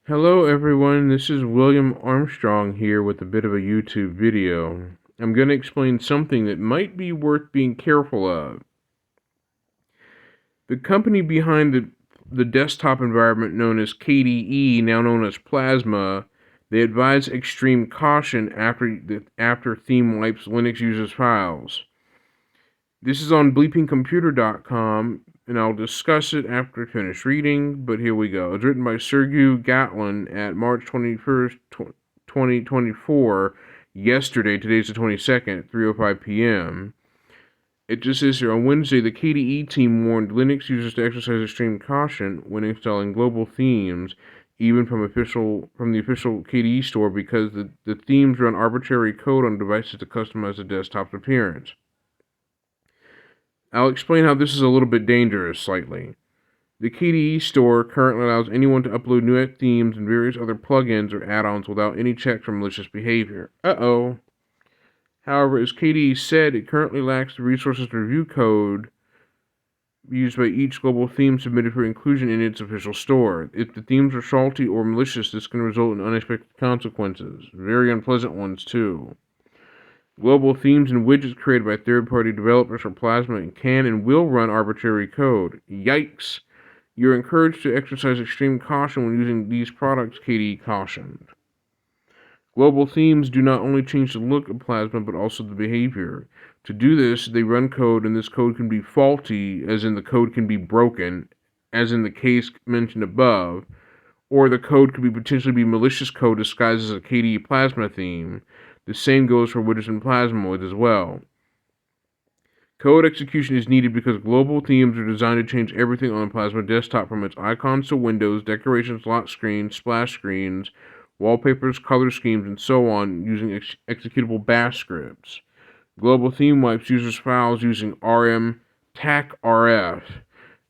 Hello everyone, this is William Armstrong here with a bit of a YouTube video. I'm going to explain something that might be worth being careful of. The company behind the desktop environment known as KDE, now known as Plasma, they advise extreme caution after theme wipes Linux users' files. This is on bleepingcomputer.com, and I'll discuss it after I finish reading, but here we go. It's written by Sergey Gatlin at March 21st, 2024, yesterday. Today's the 22nd, at 3:05 p.m. It just says here, on Wednesday, the KDE team warned Linux users to exercise extreme caution when installing global themes, even from the official KDE store, because the themes run arbitrary code on devices to customize the desktop's appearance. I'll explain how this is a little bit dangerous slightly. The KDE store currently allows anyone to upload new themes and various other plugins or add-ons without any checks for malicious behavior. Uh-oh. However, as KDE said, it currently lacks the resources to review code used by each global theme submitted for inclusion in its official store. If the themes are faulty or malicious, this can result in unexpected consequences. Very unpleasant ones, too. Global themes and widgets created by third-party developers for Plasma can and will run arbitrary code. Yikes! You're encouraged to exercise extreme caution when using these products, KDE cautioned. Global themes do not only change the look of Plasma, but also the behavior. To do this, they run code, and this code can be faulty, as in the code can be broken, as in the case mentioned above, or the code could potentially be malicious code disguised as a KDE Plasma theme. The same goes for widgets and Plasmoids as well. Code execution is needed because global themes are designed to change everything on the Plasma desktop, from its icons to windows, decorations, lock screens, splash screens, wallpapers, color schemes, and so on, using executable bash scripts. Global theme wipes users' files using rmtacrf.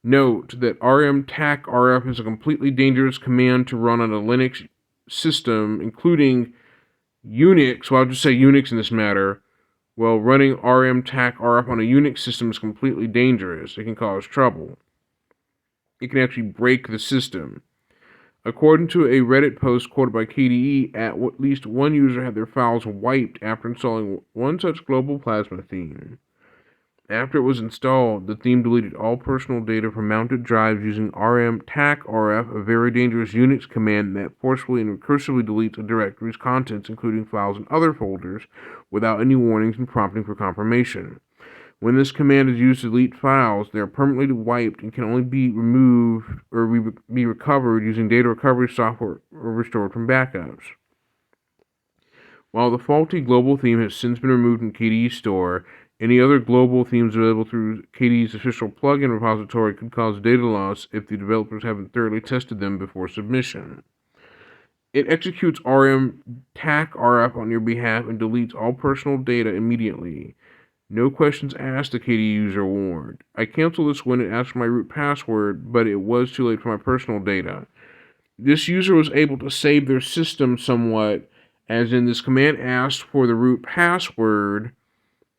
Note that rmtacrf is a completely dangerous command to run on a Linux system, including Unix. Well, I'll just say Unix in this matter. Well, running rmtacrf on a Unix system is completely dangerous. It can cause trouble. It can actually break the system. According to a Reddit post quoted by KDE, at least one user had their files wiped after installing one such global Plasma theme. After it was installed, the theme deleted all personal data from mounted drives using rmtacrf, a very dangerous Unix command that forcefully and recursively deletes a directory's contents, including files and other folders, without any warnings and prompting for confirmation. When this command is used to delete files, they are permanently wiped and can only be removed or be recovered using data recovery software or restored from backups. While the faulty global theme has since been removed from KDE's store, any other global themes available through KDE's official plugin repository could cause data loss if the developers haven't thoroughly tested them before submission. It executes rmtacrf on your behalf and deletes all personal data immediately. No questions asked, the KDE user warned. I canceled this when it asked for my root password, but it was too late for my personal data. This user was able to save their system somewhat, as in this command asked for the root password,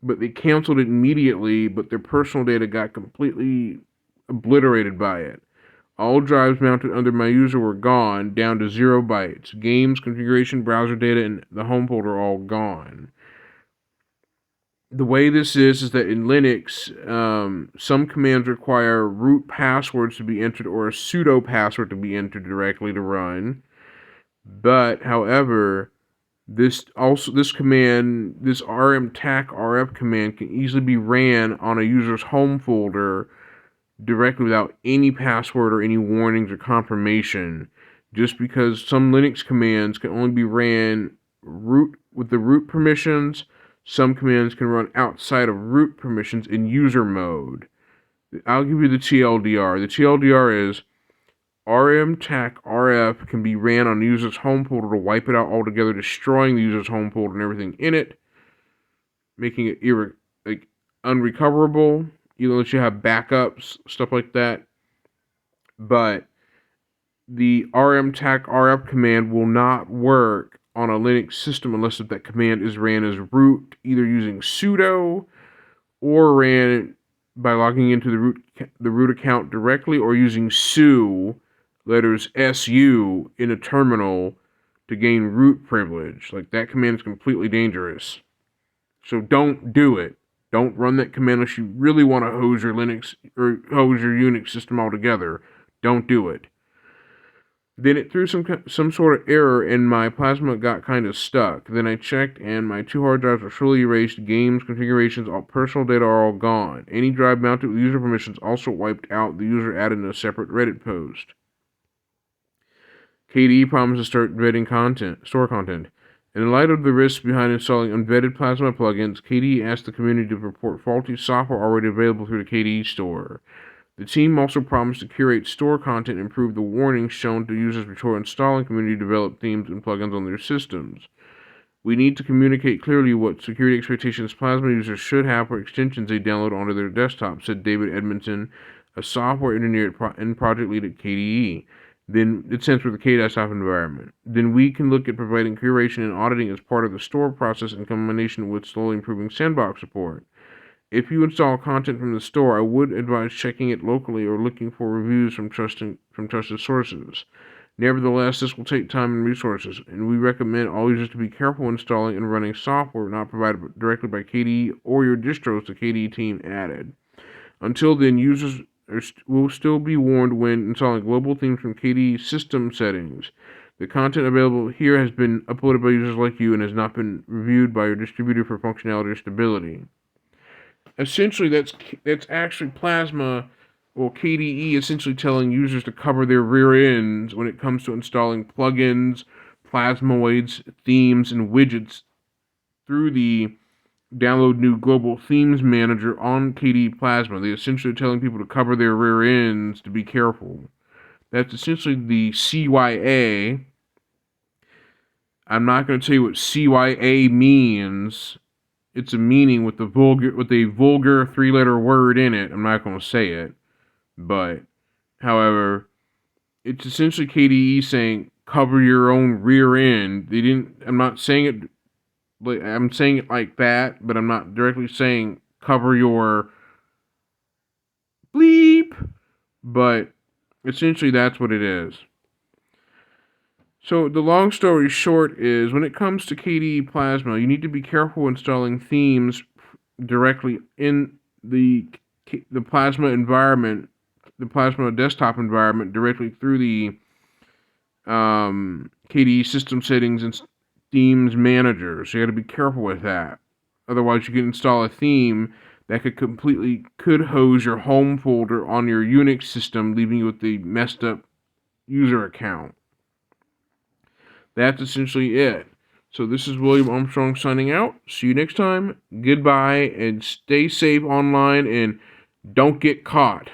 but they canceled it immediately, but their personal data got completely obliterated by it. All drives mounted under my user were gone, down to 0 bytes. Games, configuration, browser data, and the home folder are all gone. The way this is that in Linux, some commands require root passwords to be entered or a sudo password to be entered directly to run. But, however, this command, this rmtacrf command, can easily be ran on a user's home folder directly without any password or any warnings or confirmation, just because some Linux commands can only be ran with the root permissions. Some commands can run outside of root permissions in user mode. I'll give you the TLDR. The TLDR is rmtacrf can be ran on the user's home folder to wipe it out altogether, destroying the user's home folder and everything in it, making it unrecoverable, even unless you have backups, stuff like that. But the rmtacrf command will not work on a Linux system unless that command is ran as root, either using sudo or ran by logging into the root account directly or using su letters SU in a terminal to gain root privilege. Like, that command is completely dangerous. So don't do it. Don't run that command unless you really want to hose your Linux or hose your Unix system altogether. Don't do it. Then it threw some sort of error and my Plasma got kind of stuck. Then I checked and my 2 hard drives were fully erased. Games, configurations, all personal data are all gone. Any drive mounted with user permissions also wiped out. The user added in a separate Reddit post. KDE promises to start vetting store content. In light of the risks behind installing unvetted Plasma plugins, KDE asked the community to report faulty software already available through the KDE store. The team also promised to curate store content and improve the warnings shown to users before installing community-developed themes and plugins on their systems. We need to communicate clearly what security expectations Plasma users should have for extensions they download onto their desktop, said David Edmondson, a software engineer and project lead at KDE. Then it sends for the KDesktop environment. Then we can look at providing curation and auditing as part of the store process in combination with slowly improving sandbox support. If you install content from the store, I would advise checking it locally or looking for reviews from trusted sources. Nevertheless, this will take time and resources, and we recommend all users to be careful installing and running software not provided directly by KDE or your distros the KDE team added. Until then, users will still be warned when installing global themes from KDE system settings. The content available here has been uploaded by users like you and has not been reviewed by your distributor for functionality or stability. Essentially, that's actually Plasma, or KDE, essentially telling users to cover their rear ends when it comes to installing plugins, Plasmoids, themes, and widgets through the download new global themes manager on KDE Plasma. They're essentially telling people to cover their rear ends to be careful. That's essentially the CYA. I'm not going to tell you what CYA means. It's a meaning with a vulgar 3-letter word in it. I'm not going to say it, but however, it's essentially KDE saying cover your own rear end. I'm not saying it. I'm saying it like that, but I'm not directly saying cover your bleep. But essentially, that's what it is. So the long story short is, when it comes to KDE Plasma, you need to be careful installing themes directly in the Plasma environment, the Plasma desktop environment, directly through the KDE system settings and themes manager. So you got to be careful with that. Otherwise, you can install a theme that could hose your home folder on your Unix system, leaving you with the messed up user account. That's essentially it. So this is William Armstrong signing out. See you next time. Goodbye, and stay safe online, and don't get caught.